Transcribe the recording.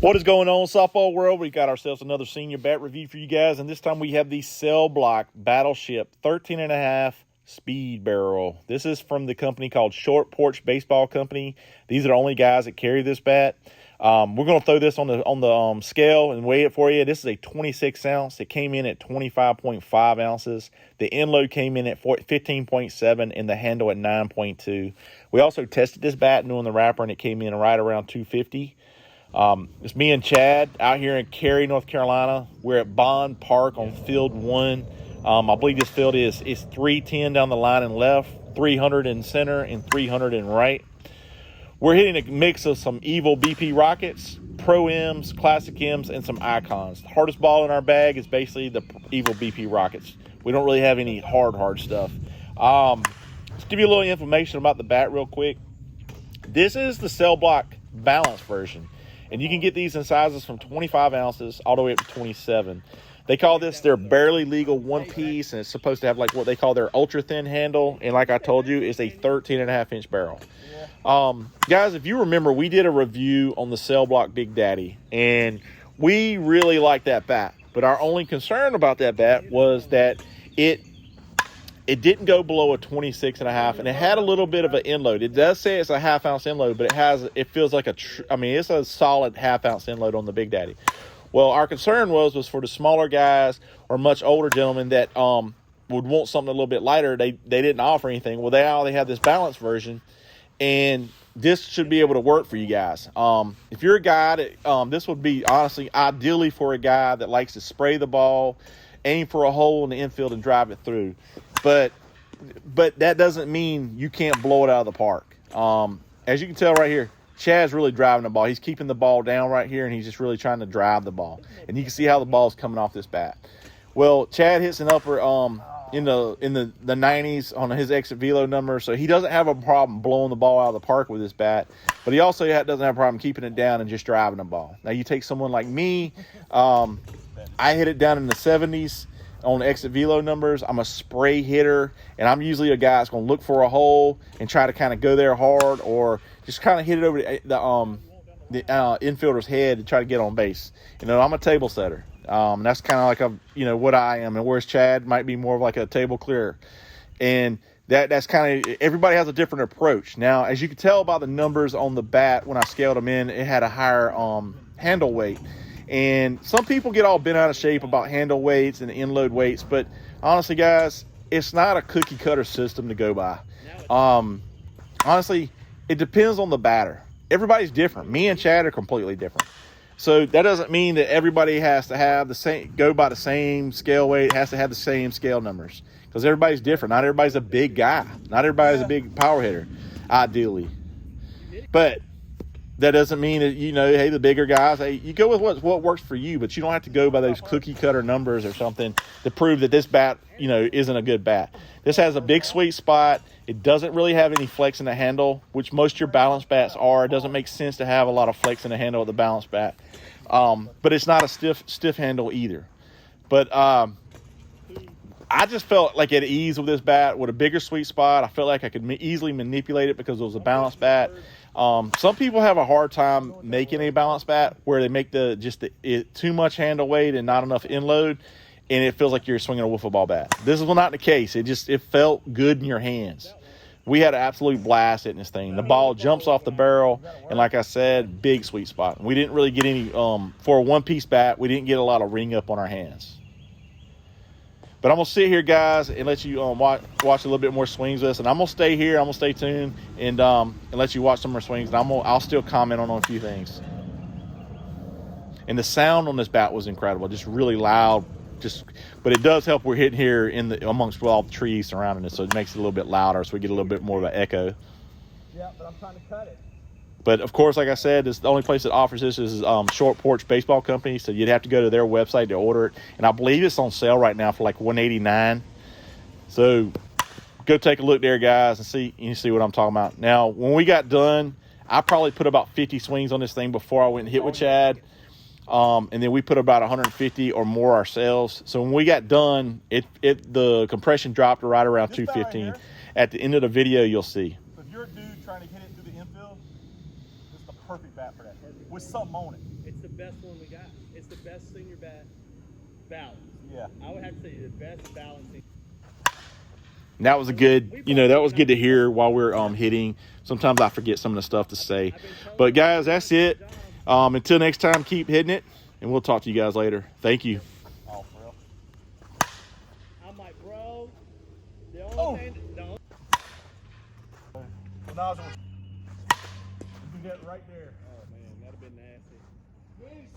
What is going on, softball world? We got ourselves another senior bat review for you guys, and this time we have the Cellblock Battleship 13.5 speed barrel. This is from the company called Short Porch Baseball Company. These are the only guys that carry this bat. We're going to throw this on the scale and weigh it for you. This is a 26 ounce. It came in at 25.5 ounces. The end load came in at 15.7 and the handle at 9.2. We also tested this bat doing the wrapper, and it came in right around 250. It's me and Chad out here in Cary, North Carolina. We're at Bond Park on field 1. I believe this field is 310 down the line and left, 300 in center, and 300 in right. We're hitting a mix of some Evil BP rockets, Pro M's, Classic M's, and some Icons. The hardest ball in our bag is basically the Evil BP rockets. We don't really have any hard stuff. Let's give you a little information about the bat real quick. This is the Cellblock Balance version. And you can get these in sizes from 25 ounces all the way up to 27. They call this their barely legal one piece, and it's supposed to have like what they call their ultra thin handle. And like I told you, it's a 13.5 inch barrel. Guys, if you remember, we did a review on the Cellblock Big Daddy, and we really liked that bat. But our only concern about that bat was that it didn't go below a 26.5, and it had a little bit of an end load. It does say it's a half-ounce end load, but it feels like it's a solid half-ounce end load on the Big Daddy. Well, our concern was for the smaller guys or much older gentlemen that would want something a little bit lighter. They didn't offer anything. Well, they have this balance version, and this should be able to work for you guys. If you're a guy that this would be honestly ideally for a guy that likes to spray the ball, aim for a hole in the infield, and drive it through. But that doesn't mean you can't blow it out of the park. As you can tell right here, Chad's really driving the ball. He's keeping the ball down right here, and he's just really trying to drive the ball. And you can see how the ball's coming off this bat. Well, Chad hits an upper in the 90s on his exit velo number, so he doesn't have a problem blowing the ball out of the park with this bat. But he also doesn't have a problem keeping it down and just driving the ball. Now, you take someone like me. I hit it down in the 70s. On exit velo numbers. I'm a spray hitter, and I'm usually a guy that's going to look for a hole and try to kind of go there hard, or just kind of hit it over the infielder's head to try to get on base. I'm a table setter. That's kind of like what I am, and whereas Chad might be more of like a table clearer. And that's kind of, everybody has a different approach. Now, as you can tell by the numbers on the bat, when I scaled them in, it had a higher handle weight. And some people get all bent out of shape about handle weights and end load weights, but honestly, guys, it's not a cookie cutter system to go by. Honestly, it depends on the batter. Everybody's different. Me and Chad are completely different. So that doesn't mean that everybody has to have go by the same scale weight. It has to have the same scale numbers, because everybody's different. Not everybody's a big guy. Not everybody's a big power hitter, ideally. But that doesn't mean that, hey, the bigger guys, hey, you go with what works for you, but you don't have to go by those cookie cutter numbers or something to prove that this bat, isn't a good bat. This has a big sweet spot. It doesn't really have any flex in the handle, which most of your balance bats are. It doesn't make sense to have a lot of flex in the handle of the balance bat. But it's not a stiff handle either. But I just felt like at ease with this bat with a bigger sweet spot. I felt like I could easily manipulate it because it was a balance bat. Some people have a hard time making a balance bat where they make too much handle weight and not enough end load, and it feels like you're swinging a wiffle ball bat. This is not the case. It felt good in your hands. We had an absolute blast hitting this thing. The ball jumps off the barrel, and like I said, big sweet spot. We didn't really get any for a one-piece bat. We didn't get a lot of ring up on our hands. But I'm going to sit here, guys, and let you watch a little bit more swings with us. And I'm going to stay here. I'm going to stay tuned and let you watch some more swings. And I'll still comment on a few things. And the sound on this bat was incredible. Just really loud. But it does help we're hitting here amongst all the trees surrounding us. So it makes it a little bit louder, so we get a little bit more of an echo. Yeah, but I'm trying to cut it. But, of course, like I said, the only place that offers this is Short Porch Baseball Company, so you'd have to go to their website to order it. And I believe it's on sale right now for like $189. So go take a look there, guys, and see what I'm talking about. Now, when we got done, I probably put about 50 swings on this thing before I went and hit with Chad. And then we put about 150 or more ourselves. So when we got done, the compression dropped right around 215. At the end of the video, you'll see. So if you're a dude trying to hit it to the infield, is the perfect bat for that. With something on it. It's the best one we got. It's the best senior bat balance. Yeah. I would have to say the best balancing. And that was a good, that was good to hear while we're hitting. Sometimes I forget some of the stuff to say. But guys, that's it. Until next time, keep hitting it, and we'll talk to you guys later. Thank you. I'm like, bro, the only thing, don't. The nozzle. Do that right there. Oh man, that'd have been nasty.